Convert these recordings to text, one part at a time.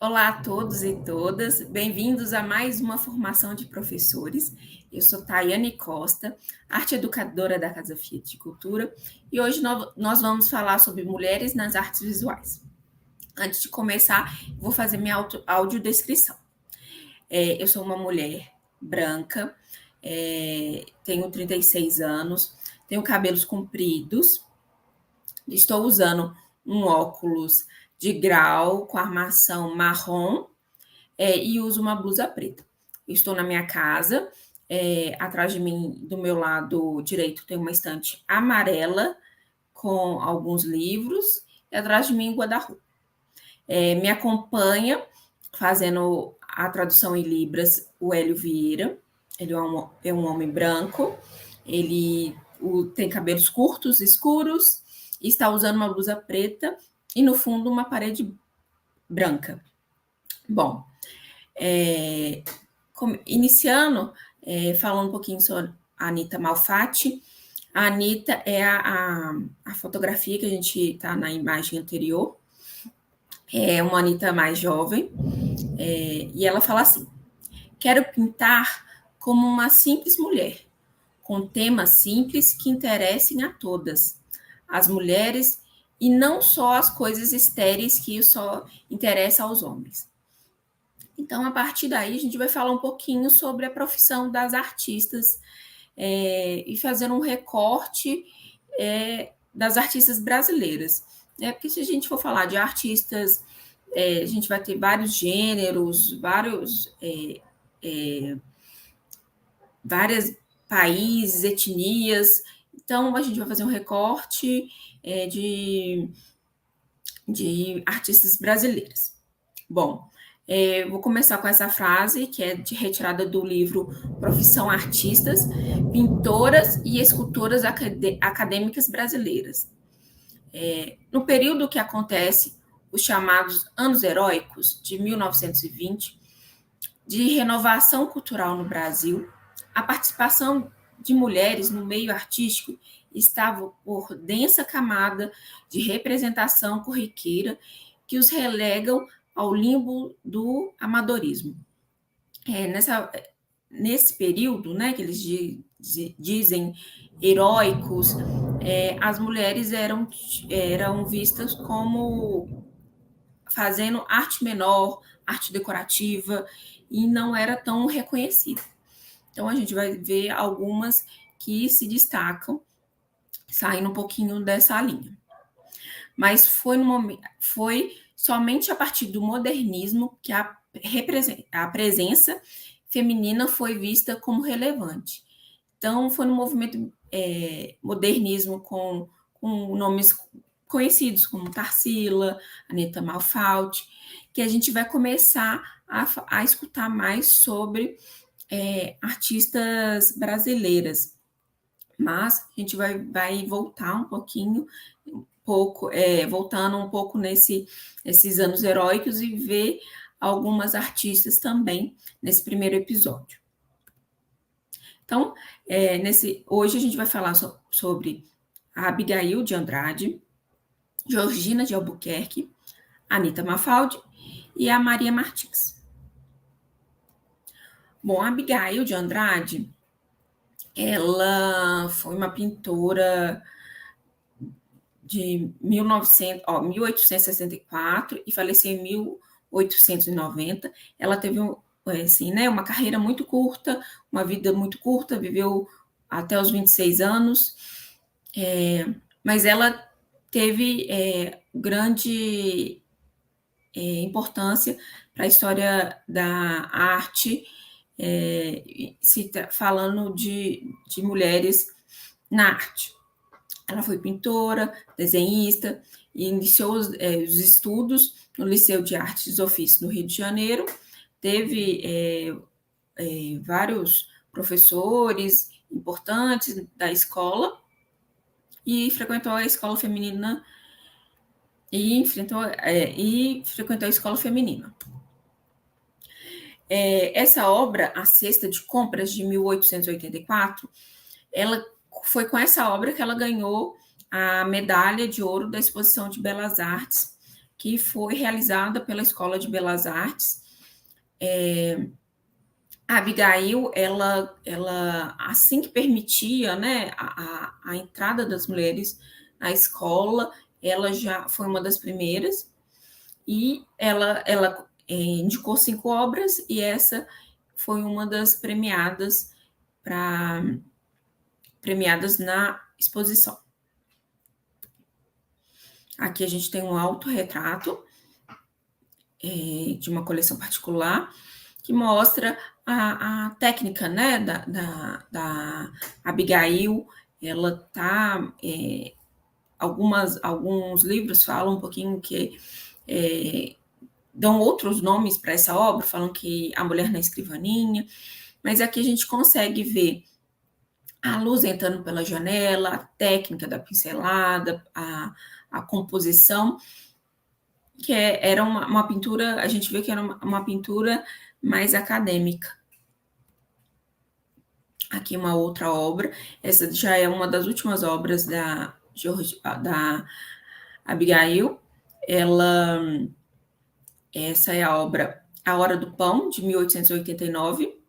Olá a todos e todas, bem-vindos a mais uma formação de professores. Eu sou Tayane Costa, arte educadora da Casa Fiat de Cultura, e hoje nós vamos falar sobre mulheres nas artes visuais. Antes de começar, vou fazer minha audiodescrição. Eu sou uma mulher branca, tenho 36 anos, tenho cabelos compridos, estou usando um óculos de grau com armação marrom e uso uma blusa preta. Estou na minha casa, atrás de mim, do meu lado direito, tem uma estante amarela com alguns livros, e atrás de mim, um guarda-roupa. Me acompanha, fazendo a tradução em Libras, o Hélio Vieira. Ele é um homem branco, ele tem cabelos curtos, escuros, e está usando uma blusa preta e, no fundo, uma parede branca. Bom, iniciando, falando um pouquinho sobre a Anita Malfatti. A Anita é a fotografia que a gente está na imagem anterior. É uma Anita mais jovem, e ela fala assim: quero pintar como uma simples mulher, com temas simples que interessem a todas, as mulheres, e não só as coisas estéreis que só interessam aos homens. Então, a partir daí, a gente vai falar um pouquinho sobre a profissão das artistas e fazer um recorte das artistas brasileiras. Porque se a gente for falar de artistas, a gente vai ter vários gêneros, vários países, etnias. Então, a gente vai fazer um recorte de artistas brasileiras. Bom, vou começar com essa frase, que é retirada do livro Profissão Artistas, Pintoras e Escultoras Acadêmicas Brasileiras. No período que acontece os chamados Anos Heróicos, de 1920, de renovação cultural no Brasil, a participação de mulheres no meio artístico estava por densa camada de representação corriqueira que os relegam ao limbo do amadorismo. Nesse período, né, que eles dizem heróicos, as mulheres eram vistas como fazendo arte menor, arte decorativa, e não era tão reconhecida. Então, a gente vai ver algumas que se destacam, saindo um pouquinho dessa linha. Mas foi somente a partir do modernismo que a presença feminina foi vista como relevante. Então, foi no movimento modernismo com nomes conhecidos como Tarsila, Anita Malfatti, que a gente vai começar a escutar mais sobre artistas brasileiras. Mas a gente vai voltar um pouquinho, voltando um pouco nesses anos heróicos e ver algumas artistas também nesse primeiro episódio. Então, hoje a gente vai falar sobre a Abigail de Andrade, Georgina de Albuquerque, Anita Malfatti e a Maria Martins. Bom, a Abigail de Andrade, ela foi uma pintora de 1864 e faleceu em 1890. Ela teve uma carreira muito curta, uma vida muito curta, viveu até os 26 anos, mas ela teve grande importância para a história da arte, falando de mulheres na arte. Ela foi pintora, desenhista, e iniciou os estudos no Liceu de Artes e Ofícios no Rio de Janeiro. Teve vários professores importantes da escola e frequentou a escola feminina e frequentou a escola feminina. Essa obra, A Cesta de Compras, de 1884, foi com essa obra que ela ganhou a medalha de ouro da Exposição de Belas Artes que foi realizada pela Escola de Belas Artes. A Abigail, ela assim que permitia, né, a entrada das mulheres na escola, ela já foi uma das primeiras, e ela indicou 5 obras, e essa foi uma das premiadas na exposição. Aqui a gente tem um autorretrato de uma coleção particular, que mostra a técnica, né, da Abigail. Ela tá, alguns livros falam um pouquinho que dão outros nomes para essa obra, falam que a mulher na escrivaninha, mas aqui a gente consegue ver a luz entrando pela janela, a técnica da pincelada, a composição, que era uma pintura, a gente vê que era uma pintura mais acadêmica. Aqui uma outra obra, essa já é uma das últimas obras da Abigail. Essa é a obra A Hora do Pão, de 1889,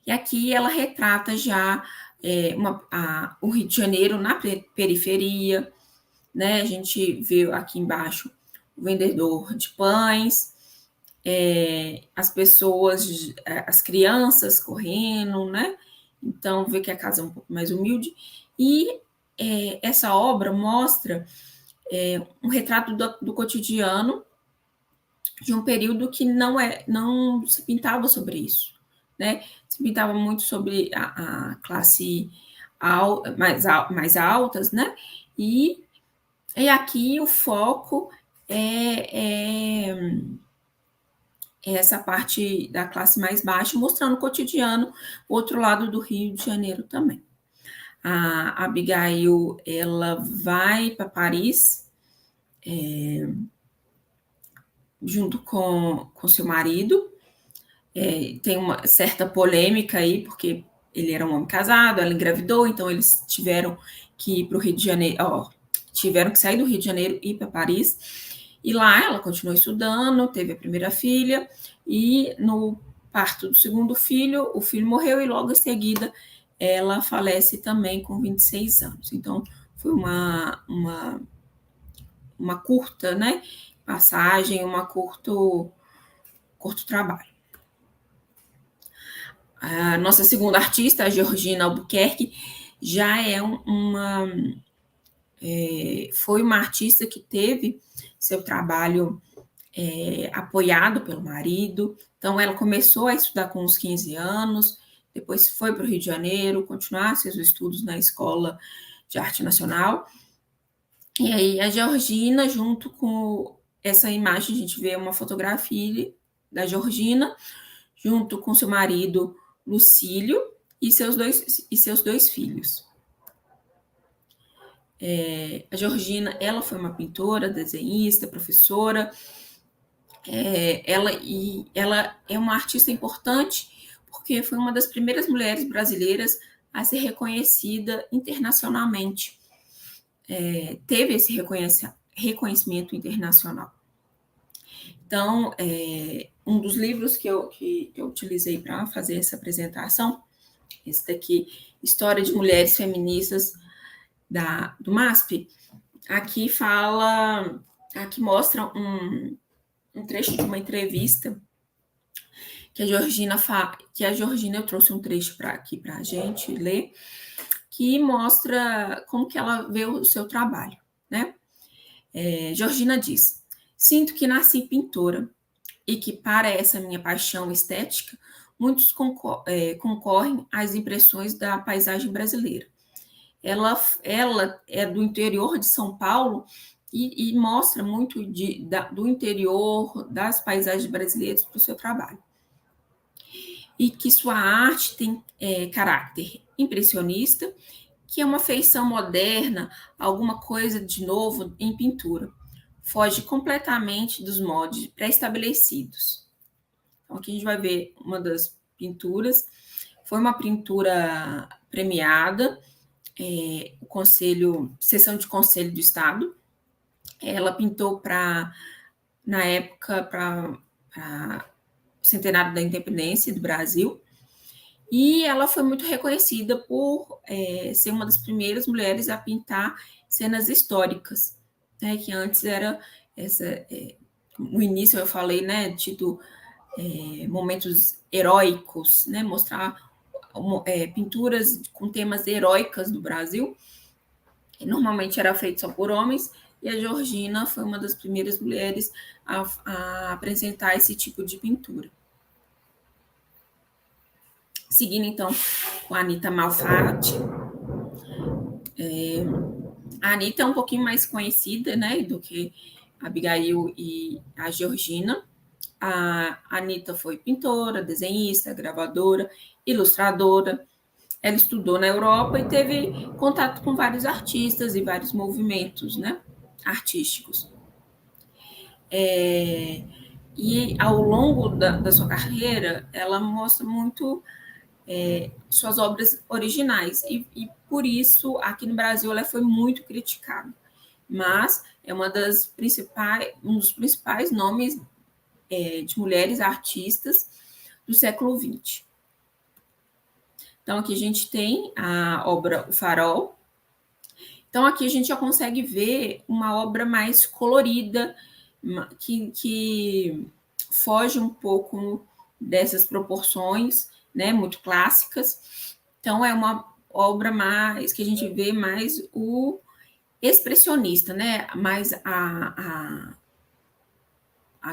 e aqui ela retrata já o Rio de Janeiro na periferia, né? A gente vê aqui embaixo o vendedor de pães, as pessoas, as crianças correndo, né? Então, vê que a casa é um pouco mais humilde. E essa obra mostra um retrato do cotidiano de um período que não se pintava sobre isso, né? Se pintava muito sobre a classe mais altas, né? E aqui o foco é essa parte da classe mais baixa, mostrando o cotidiano, o outro lado do Rio de Janeiro também. A Abigail, ela vai para Paris, junto com seu marido. Tem uma certa polêmica aí, porque ele era um homem casado, ela engravidou, então eles tiveram que ir para o Rio de Janeiro, tiveram que sair do Rio de Janeiro e ir para Paris. E lá ela continuou estudando, teve a primeira filha, e no parto do segundo filho, o filho morreu, e logo em seguida ela falece também com 26 anos. Então, foi uma curta, né, passagem, curto trabalho. A nossa segunda artista, a Georgina Albuquerque, já foi uma artista que teve seu trabalho apoiado pelo marido. Então, ela começou a estudar com uns 15 anos, depois foi para o Rio de Janeiro, continuar seus estudos na Escola de Arte Nacional. E aí, a Georgina, junto com essa imagem, a gente vê uma fotografia da Georgina, junto com seu marido, Lucílio, e seus dois filhos. A Georgina, ela foi uma pintora, desenhista, professora. Ela é uma artista importante porque foi uma das primeiras mulheres brasileiras a ser reconhecida internacionalmente. Teve esse reconhecimento internacional. Então, um dos livros que eu utilizei para fazer essa apresentação, esse daqui, História de Mulheres Feministas do MASP, aqui mostra um trecho de uma entrevista que a Georgina, eu trouxe um trecho aqui para a gente ler, que mostra como que ela vê o seu trabalho, né? Georgina diz: sinto que nasci pintora e que para essa minha paixão estética, muitos concorrem às impressões da paisagem brasileira. Ela é do interior de São Paulo e mostra muito do interior, das paisagens brasileiras para o seu trabalho. E que sua arte tem caráter impressionista, que é uma feição moderna, alguma coisa de novo em pintura. Foge completamente dos moldes pré-estabelecidos. Então, aqui a gente vai ver uma das pinturas. Foi uma pintura premiada, sessão de Conselho do Estado, Ela pintou na época, para o centenário da independência do Brasil, e ela foi muito reconhecida por ser uma das primeiras mulheres a pintar cenas históricas, né, que antes era no início eu falei, né, tido momentos heróicos, né, mostrar pinturas com temas heróicas do Brasil, que normalmente era feito só por homens, e a Georgina foi uma das primeiras mulheres a apresentar esse tipo de pintura. Seguindo, então, com a Anita Malfatti. A Anita é um pouquinho mais conhecida, né, do que a Abigail e a Georgina. A Anita foi pintora, desenhista, gravadora, ilustradora. Ela estudou na Europa e teve contato com vários artistas e vários movimentos, né, artísticos. E ao longo da sua carreira, ela mostra muito suas obras originais, e por isso, aqui no Brasil, ela foi muito criticada. Mas é um dos principais nomes de mulheres artistas do século XX. Então, aqui a gente tem a obra O Farol. Então, aqui a gente já consegue ver uma obra mais colorida, que foge um pouco dessas proporções, né, muito clássicas. Então, é uma obra mais que a gente vê mais o expressionista, né, mais a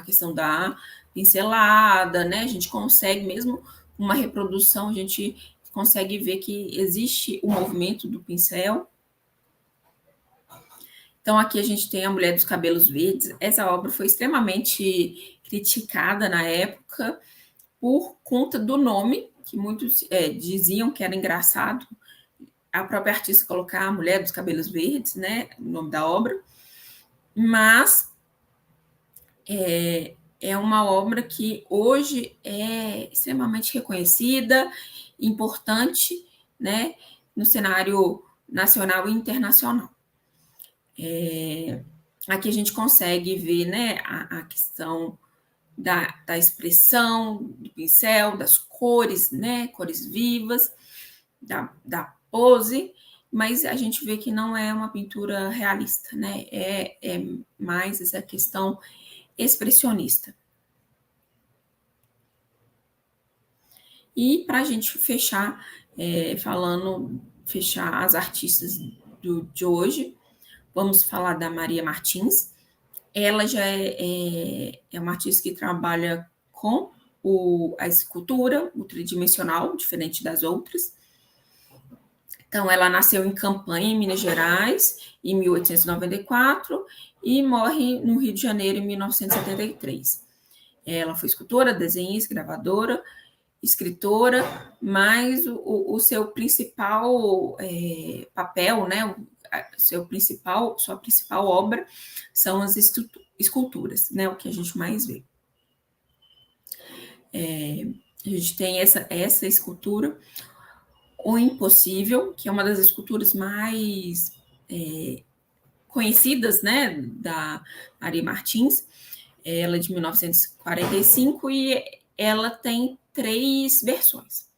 questão da pincelada, né, a gente consegue, mesmo uma reprodução, a gente consegue ver que existe o movimento do pincel. Então, aqui a gente tem a Mulher dos Cabelos Verdes. Essa obra foi extremamente criticada na época por conta do nome, que muitos diziam que era engraçado a própria artista colocar a Mulher dos Cabelos Verdes, né, o nome da obra, mas é uma obra que hoje é extremamente reconhecida, importante, né, no cenário nacional e internacional. Aqui a gente consegue ver, né, a questão da expressão do pincel, das cores, né, cores vivas, da pose, mas a gente vê que não é uma pintura realista, né, é mais essa questão expressionista. E para a gente fechar, fechar as artistas de hoje, vamos falar da Maria Martins. Ela já é uma artista que trabalha com a escultura, o tridimensional, diferente das outras. Então, ela nasceu em Campanha, em Minas Gerais, em 1894, e morre no Rio de Janeiro, em 1973. Ela foi escultora, desenhista, gravadora, escritora, mas o seu principal papel, né, sua principal obra são as esculturas, né, o que a gente mais vê. A gente tem essa escultura, O Impossível, que é uma das esculturas mais conhecidas, né, da Maria Martins. Ela é de 1945 e ela tem 3 versões.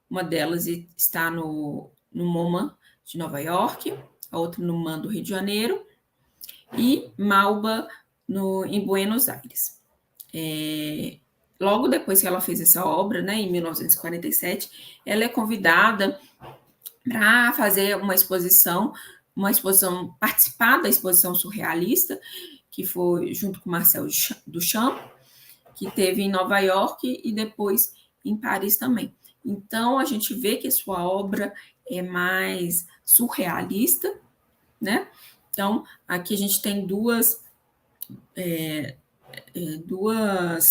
Uma delas está no MoMA de Nova York, a outra no MAN do Rio de Janeiro e Malba em Buenos Aires. Logo depois que ela fez essa obra, né, em 1947, ela é convidada para fazer uma exposição, participar da exposição surrealista, que foi junto com Marcel Duchamp, que teve em Nova York e depois em Paris também. Então, a gente vê que a sua obra é mais surrealista, né? Então, aqui a gente tem duas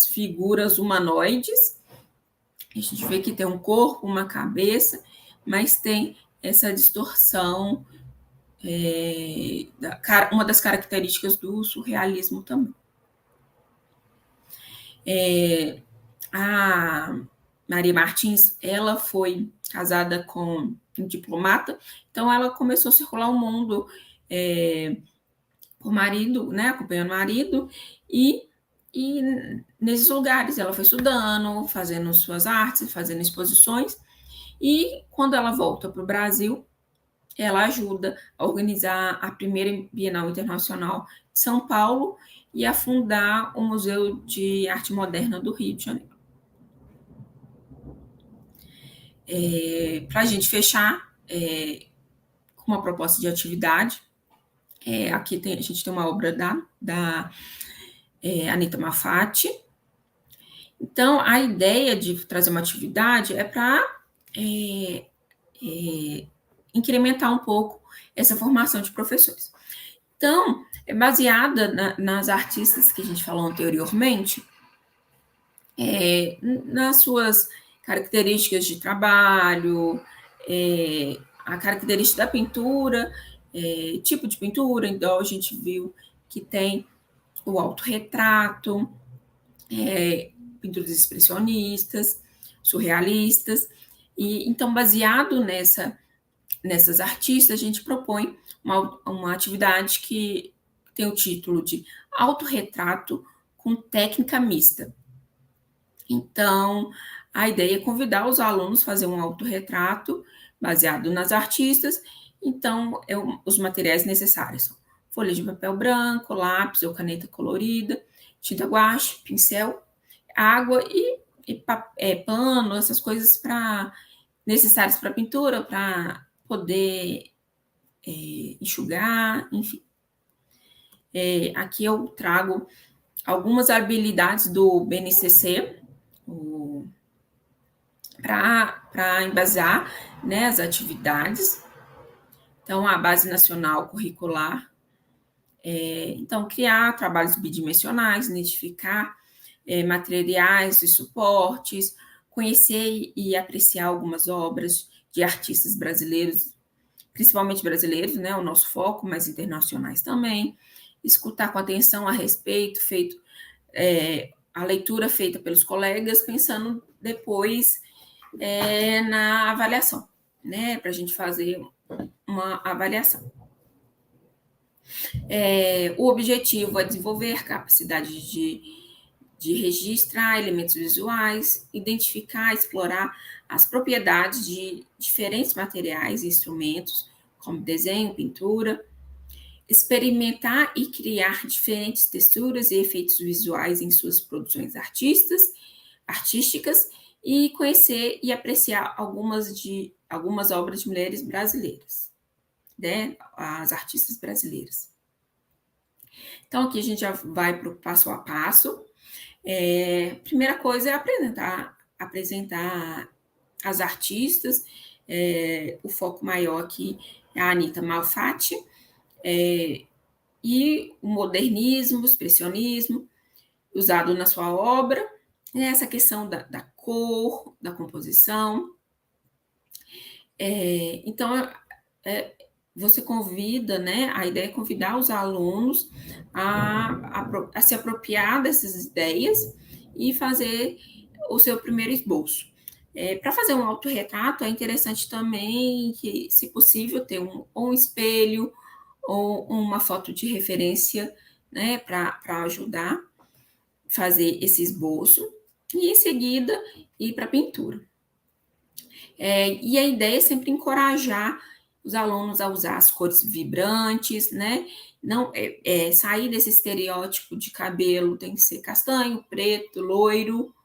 figuras humanoides. A gente vê que tem um corpo, uma cabeça, mas tem essa distorção, uma das características do surrealismo também. A Maria Martins, ela foi casada com um diplomata, então ela começou a circular o mundo por marido, né, acompanhando o marido, e nesses lugares ela foi estudando, fazendo suas artes, fazendo exposições, e quando ela volta para o Brasil, ela ajuda a organizar a primeira Bienal Internacional de São Paulo e a fundar o Museu de Arte Moderna do Rio de Janeiro. Para a gente fechar com uma proposta de atividade, aqui a gente tem uma obra da Anita Malfatti. Então, a ideia de trazer uma atividade é para incrementar um pouco essa formação de professores. Então, é baseada nas artistas que a gente falou anteriormente, nas suas características de trabalho, a característica da pintura, tipo de pintura, então a gente viu que tem o autorretrato, pinturas expressionistas, surrealistas, e então, baseado nessas artistas, a gente propõe uma atividade que tem o título de autorretrato com técnica mista. Então, a ideia é convidar os alunos a fazer um autorretrato baseado nas artistas. Então, os materiais necessários são folha de papel branco, lápis ou caneta colorida, tinta guache, pincel, água e pano, essas coisas necessárias para pintura, para poder enxugar, enfim. Aqui eu trago algumas habilidades do BNCC para embasar, né, as atividades. Então, a Base Nacional Curricular. Então, criar trabalhos bidimensionais, identificar materiais e suportes, conhecer e apreciar algumas obras de artistas brasileiros, principalmente brasileiros, né, o nosso foco, mas internacionais também, escutar com atenção a respeito, a leitura feita pelos colegas, pensando depois na avaliação, né, para a gente fazer uma avaliação. O objetivo é desenvolver capacidade de registrar elementos visuais, identificar, explorar as propriedades de diferentes materiais e instrumentos, como desenho, pintura, experimentar e criar diferentes texturas e efeitos visuais em suas produções artísticas e conhecer e apreciar algumas obras de mulheres brasileiras, né? As artistas brasileiras. Então, aqui a gente já vai para o passo a passo. Primeira coisa é apresentar as artistas. O foco maior aqui é a Anita Malfatti, e o modernismo, o expressionismo, usado na sua obra, essa questão da cor, da composição. Então, você convida, né? A ideia é convidar os alunos a se apropriar dessas ideias e fazer o seu primeiro esboço. Para fazer um autorretrato, é interessante também que, se possível, ter um espelho ou uma foto de referência, né, para ajudar a fazer esse esboço, e em seguida ir para a pintura. E a ideia é sempre encorajar os alunos a usar as cores vibrantes, né? Não sair desse estereótipo de cabelo, tem que ser castanho, preto, loiro,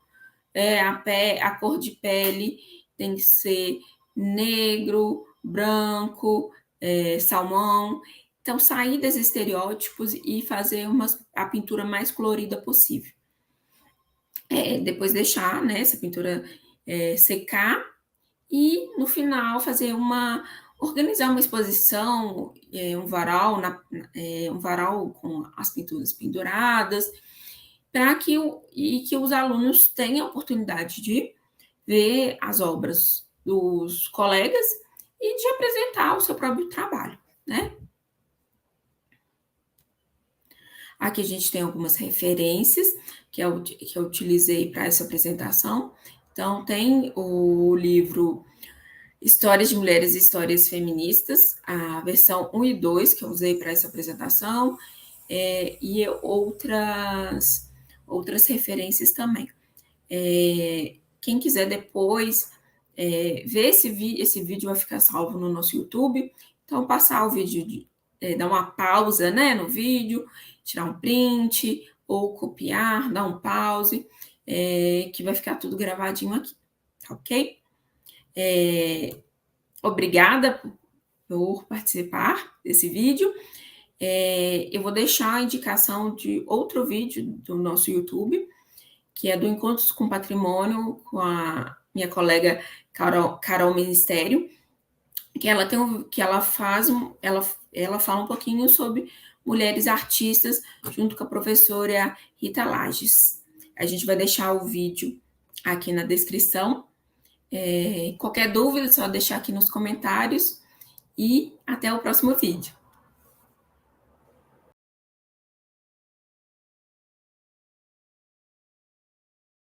a cor de pele tem que ser negro, branco, salmão. Então, sair desses estereótipos e fazer a pintura mais colorida possível. Depois deixar, né, essa pintura secar e, no final, organizar uma exposição, um varal com as pinturas penduradas, para que os alunos tenham a oportunidade de ver as obras dos colegas e de apresentar o seu próprio trabalho, né? Aqui a gente tem algumas referências que eu utilizei para essa apresentação. Então, tem o livro Histórias de Mulheres e Histórias Feministas, a versão 1 e 2, que eu usei para essa apresentação, e outras referências também. Quem quiser depois ver esse vídeo vai ficar salvo no nosso YouTube, então passar o vídeo, dar uma pausa, né, no vídeo, tirar um print, ou copiar, dar um pause, que vai ficar tudo gravadinho aqui, ok? Obrigada por participar desse vídeo. Eu vou deixar a indicação de outro vídeo do nosso YouTube, que é do Encontros com Patrimônio, com a minha colega Carol Ministério, que ela fala um pouquinho sobre mulheres artistas, junto com a professora Rita Lages. A gente vai deixar o vídeo aqui na descrição. Qualquer dúvida, é só deixar aqui nos comentários. E até o próximo vídeo.